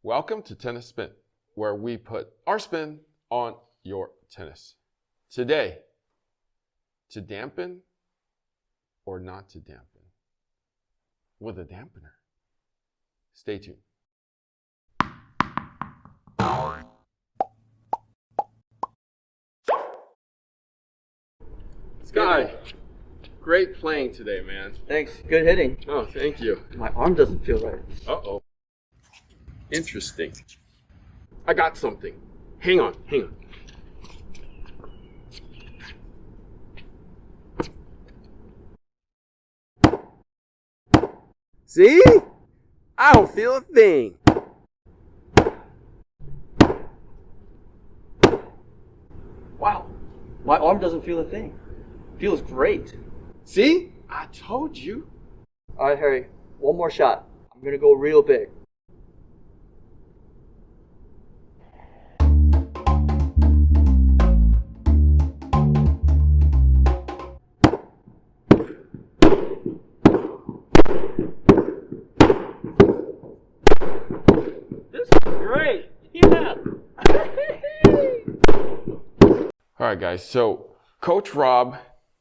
Welcome to Tennis Spin, where we put our spin on your tennis. Today, to dampen or not to dampen with a dampener. Stay tuned. Sky, great playing today, man. Thanks. Good hitting. Oh, thank you. My arm doesn't feel right. Uh-oh. Interesting. I got something. Hang on. See? I don't feel a thing. Wow. My arm doesn't feel a thing. Feels great. See? I told you. All right, Harry. One more shot. I'm going to go real big. This is great. Yeah. All right, guys. So Coach Rob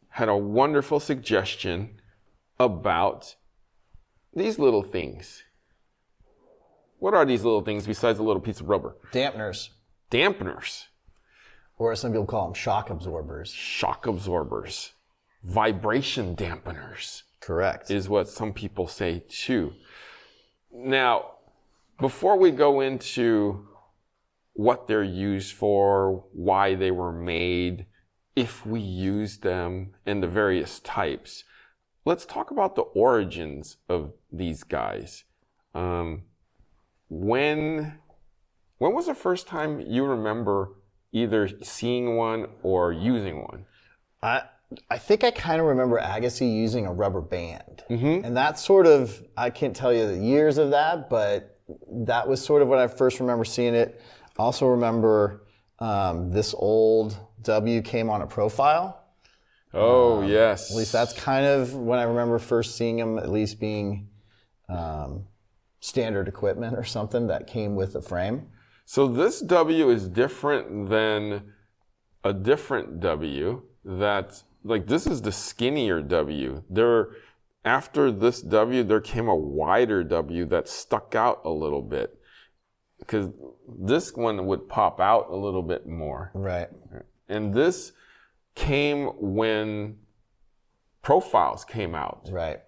had a wonderful suggestion about these little things. What are these little things besides a little piece of rubber? Dampeners. Dampeners. Or as some people call them, shock absorbers. Shock absorbers. Vibration dampeners. Correct. Is what some people say too. Now, before we go into what they're used for, why they were made, if we use them, and the various types, let's talk about the origins of these guys. When was the first time you remember either seeing one or using one? I think I kind of remember Agassi using a rubber band. Mm-hmm. And that's sort of, I can't tell you the years of that, but that was sort of when I first remember seeing it. Also remember this old W came on a profile. Oh, yes. At least that's kind of when I remember first seeing them, at least being standard equipment or something that came with the frame. So this W is different than a different W that, like, this is the skinnier W. After this W, there came a wider W that stuck out a little bit, because this one would pop out a little bit more. Right. And this came when profiles came out. Right.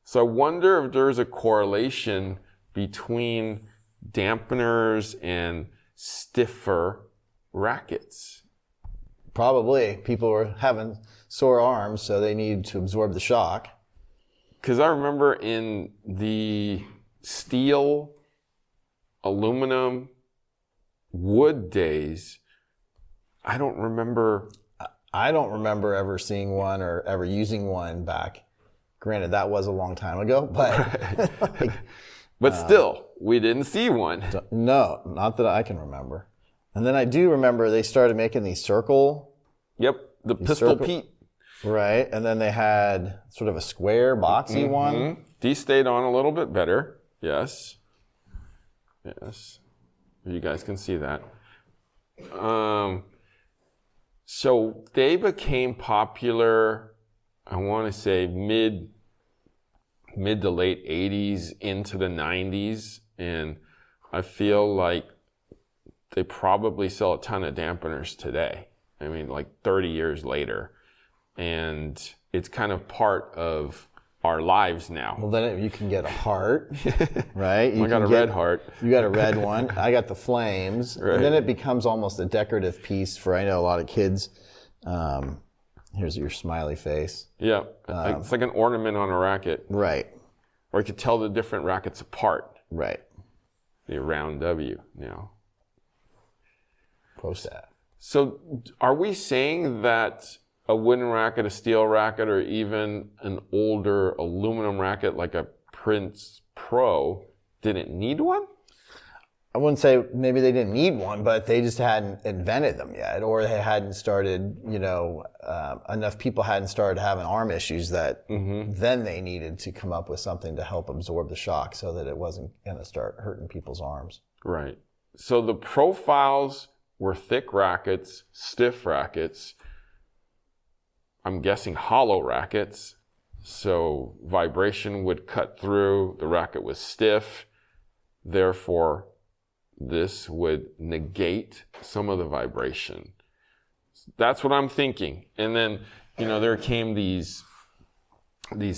So I wonder if there's a correlation between dampeners and stiffer rackets. Probably. People were having sore arms, so they needed to absorb the shock. Because I remember in the steel, aluminum, wood days, I don't remember ever seeing one or ever using one back. Granted, that was a long time ago, but but still, we didn't see one. No, not that I can remember. And then I do remember they started making these circle. Yep, the Pistol Pete. Right, and then they had sort of a square, boxy one. These stayed on a little bit better. Yes. You guys can see that. So they became popular, I want to say mid to late 80s into the 90s, and I feel like they probably sell a ton of dampeners today. I mean, like 30 years later. And it's kind of part of our lives now. Well, then you can get a heart, right? I got a red heart. You got a red one. I got the flames. Right. And then it becomes almost a decorative piece for, I know, a lot of kids. Here's your smiley face. Yeah, it's like an ornament on a racket. Right. Or you could tell the different rackets apart. Right. The round W, Pro staff. So are we saying that a wooden racket, a steel racket, or even an older aluminum racket like a Prince Pro didn't need one? I wouldn't say maybe they didn't need one, but they just hadn't invented them yet, or they hadn't started, enough people hadn't started having arm issues that then they needed to come up with something to help absorb the shock so that it wasn't going to start hurting people's arms. Right. So the profiles were thick rackets, stiff rackets. I'm guessing hollow rackets. So vibration would cut through. The racket was stiff. Therefore, this would negate some of the vibration. That's what I'm thinking. And then, there came these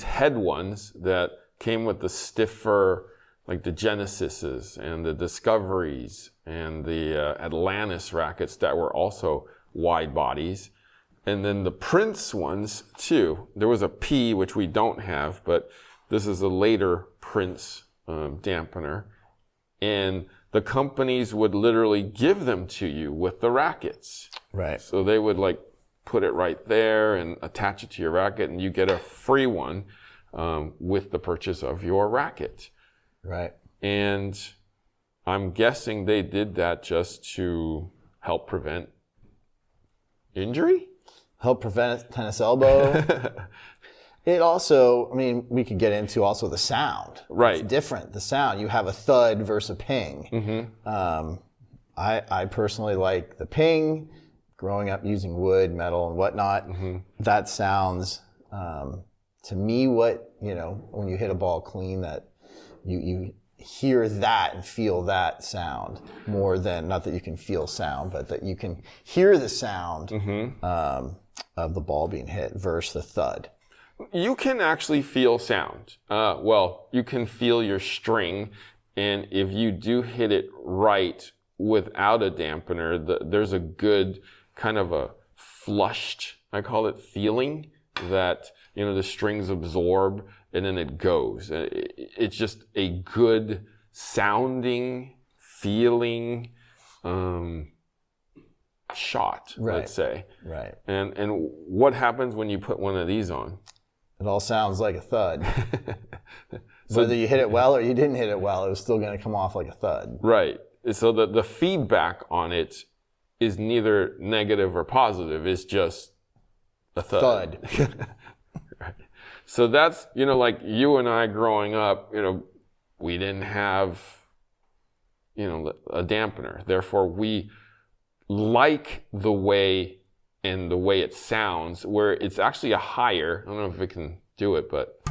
head ones that came with the stiffer, like the Genesises and the Discoveries and the Atlantis rackets that were also wide bodies. And then the Prince ones too. There was a P, which we don't have, but this is a later Prince dampener. And the companies would literally give them to you with the rackets. Right. So they would put it right there and attach it to your racket, and you get a free one with the purchase of your racket. Right. And I'm guessing they did that just to help prevent injury? Help prevent tennis elbow. It also, we could get into also the sound. Right. It's different, the sound. You have a thud versus a ping. Mm-hmm. I personally like the ping, growing up using wood, metal, and whatnot. Mm-hmm. That sounds, to me, when you hit a ball clean, that you hear that and feel that sound more than, not that you can feel sound, but that you can hear the sound of the ball being hit versus the thud. You can actually feel sound. You can feel your string, and if you do hit it right without a dampener, there's a good kind of a flushed, I call it, feeling that, the strings absorb and then it goes. It's just a good sounding, feeling shot, right. Let's say. Right. And what happens when you put one of these on? It all sounds like a thud. Whether you hit it well or you didn't hit it well, it was still going to come off like a thud. Right. So the feedback on it is neither negative or positive. It's just a thud. Right. So that's, like you and I growing up, we didn't have, a dampener. Therefore, we like the way it sounds, where it's actually a higher, I don't know if it can do it, but.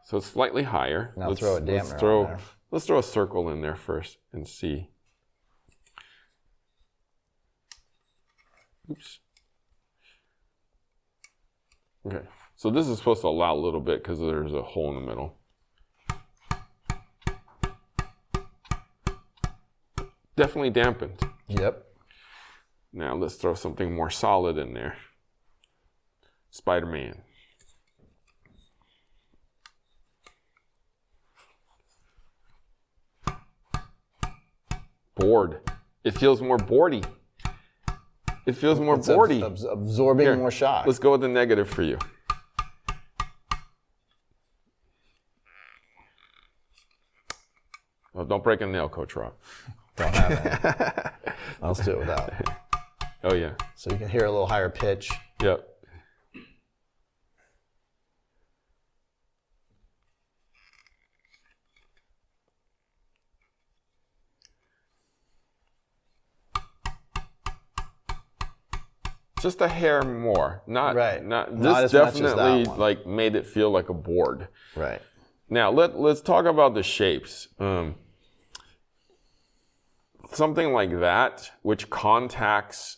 So it's slightly higher. Now throw a dampener on there. Let's throw a circle in there first and see. Oops. Okay. So this is supposed to allow a little bit because there's a hole in the middle. Definitely dampened. Yep. Now let's throw something more solid in there. Spider-Man. Board. It feels more boardy. It feels more boardy. Absorbing Here, more shock. Let's go with the negative for you. Oh, don't break a nail, Coach Rob. Don't have it. I'll do it without. Oh, yeah. So you can hear a little higher pitch. Yep. Just a hair more, not right. Not as this much as definitely that one. made it feel like a board. Right. Now let's talk about the shapes. Something like that, which contacts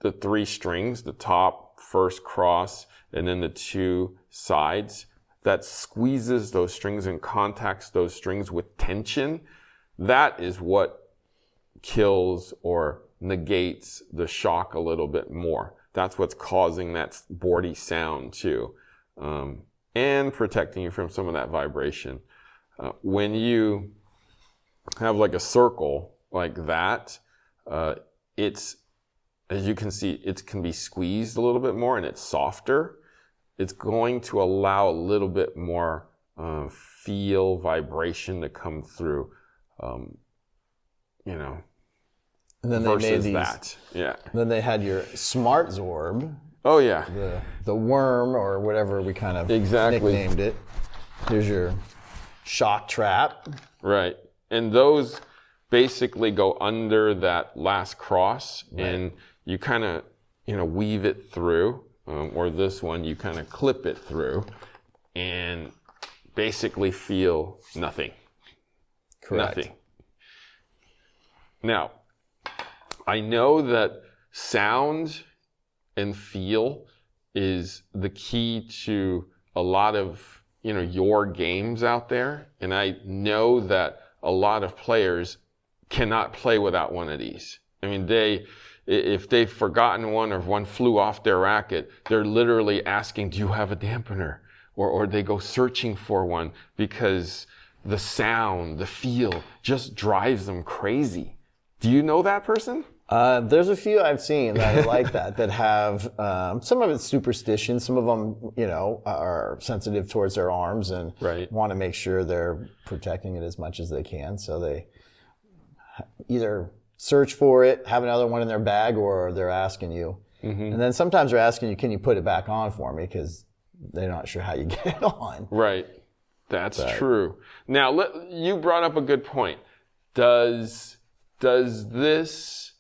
the three strings, the top, first cross, and then the two sides, that squeezes those strings and contacts those strings with tension. That is what kills or negates the shock a little bit more. That's what's causing that boardy sound too, and protecting you from some of that vibration. When you have like a circle like that, it's, as you can see, it can be squeezed a little bit more and it's softer. It's going to allow a little bit more feel, vibration to come through, And then versus they made these, that. Yeah. Then they had your Smart Zorb, Oh, yeah. the worm or whatever we kind of Exactly. nicknamed it. Here's your shock trap. Right. And those basically go under that last cross, and you kind of, weave it through, or this one, you kind of clip it through and basically feel nothing. Correct. Nothing. Now, I know that sound and feel is the key to a lot of, your games out there. And I know that a lot of players cannot play without one of these. I mean, if they've forgotten one or if one flew off their racket, they're literally asking, do you have a dampener? Or they go searching for one because the sound, the feel just drives them crazy. Do you know that person? There's a few I've seen that are like that have, some of it's superstition. Some of them, are sensitive towards their arms and want to make sure they're protecting it as much as they can. So they either search for it, have another one in their bag, or they're asking you. Mm-hmm. And then sometimes they're asking you, can you put it back on for me? Because they're not sure how you get it on. Right. That's true. Now, you brought up a good point. Does these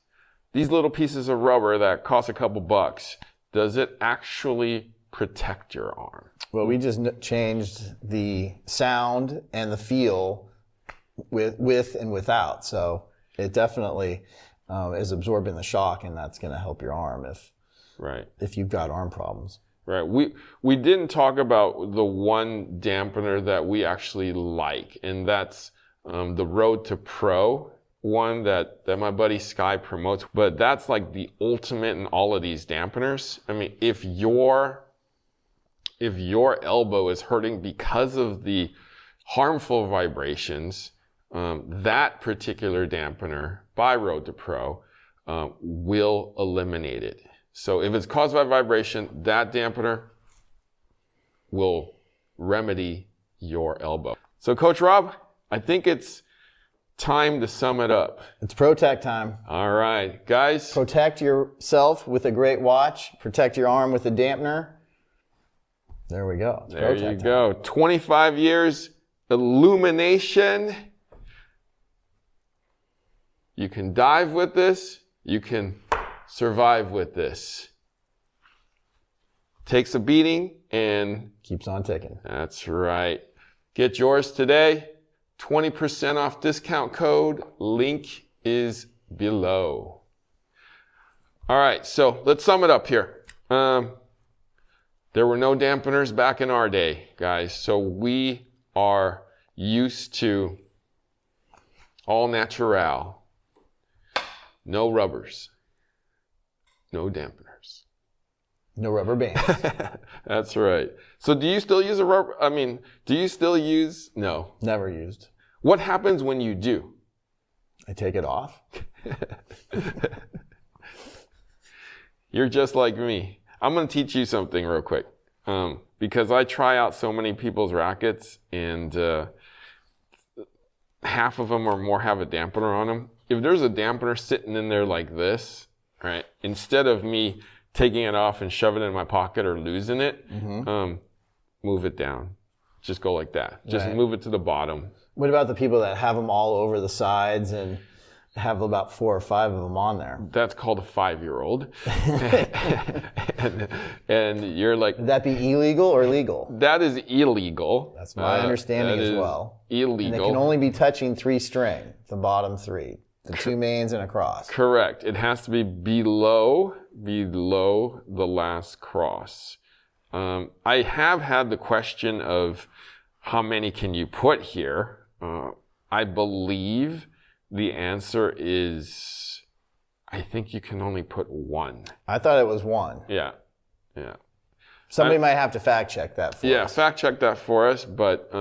little pieces of rubber that cost a couple bucks, does it actually protect your arm? Well, we just changed the sound and the feel with and without. So it definitely is absorbing the shock, and that's going to help your arm if you've got arm problems. Right. We didn't talk about the one dampener that we actually like, and that's the Road to Pro one that my buddy Sky promotes. But that's like the ultimate in all of these dampeners. I mean, if your elbow is hurting because of the harmful vibrations, that particular dampener by Road to Pro will eliminate it. So if it's caused by vibration, that dampener will remedy your elbow. So Coach Rob, I think it's time to sum it up. It's ProTek time. All right, guys. Protect yourself with a great watch. Protect your arm with a dampener. There we go. It's there ProTek you go. 25 years, illumination. You can dive with this. You can survive with this. Takes a beating and keeps on ticking. That's right. Get yours today. 20% off discount code. Link is below. All right, so let's sum it up here. There were no dampeners back in our day, guys. So we are used to all natural. No rubbers. No dampeners. No rubber bands. That's right. So do you still use a rubber? I mean, do you still use? No. Never used. What happens when you do? I take it off. You're just like me. I'm going to teach you something real quick. Because I try out so many people's rackets, and half of them or more have a dampener on them. If there's a dampener sitting in there like this, right, instead of me taking it off and shoving it in my pocket or losing it, move it down. Just go like that. Just move it to the bottom. What about the people that have them all over the sides and have about 4 or 5 of them on there? That's called a 5-year-old. and you're like... Would that be illegal or legal? That is illegal. That's my understanding as well. Illegal. And they can only be touching 3 string, the bottom 3. The 2 mains and a cross. Correct. It has to be below the last cross. I have had the question of how many can you put here? I believe the answer is, I think you can only put 1. I thought it was 1. Yeah. Somebody might have to fact check that for us. Yeah, fact check that for us, but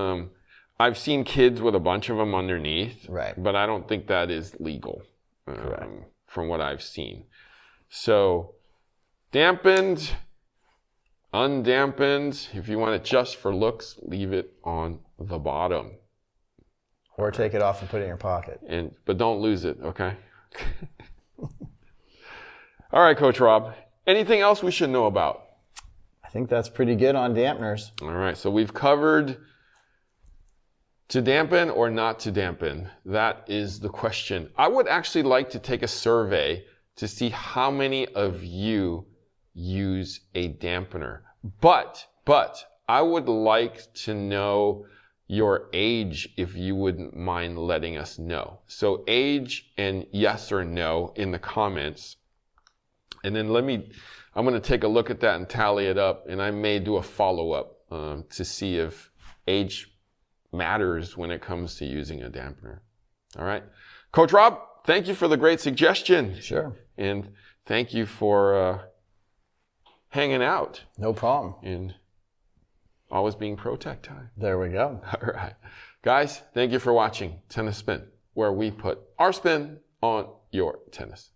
I've seen kids with a bunch of them underneath, right? But I don't think that is legal from what I've seen. So dampened, undampened, if you want it just for looks, leave it on the bottom. Or take it off and put it in your pocket. But don't lose it, okay? All right, Coach Rob. Anything else we should know about? I think that's pretty good on dampeners. All right, so we've covered To dampen or not to dampen? That is the question. I would actually like to take a survey to see how many of you use a dampener. But I would like to know your age if you wouldn't mind letting us know. So age and yes or no in the comments. And then I'm going to take a look at that and tally it up, and I may do a follow-up to see if age matters when it comes to using a dampener. All right. Coach Rob, thank you for the great suggestion. Sure. And thank you for hanging out. No problem. And always being ProTek time. There we go. All right. Guys, thank you for watching Tennis Spin, where we put our spin on your tennis.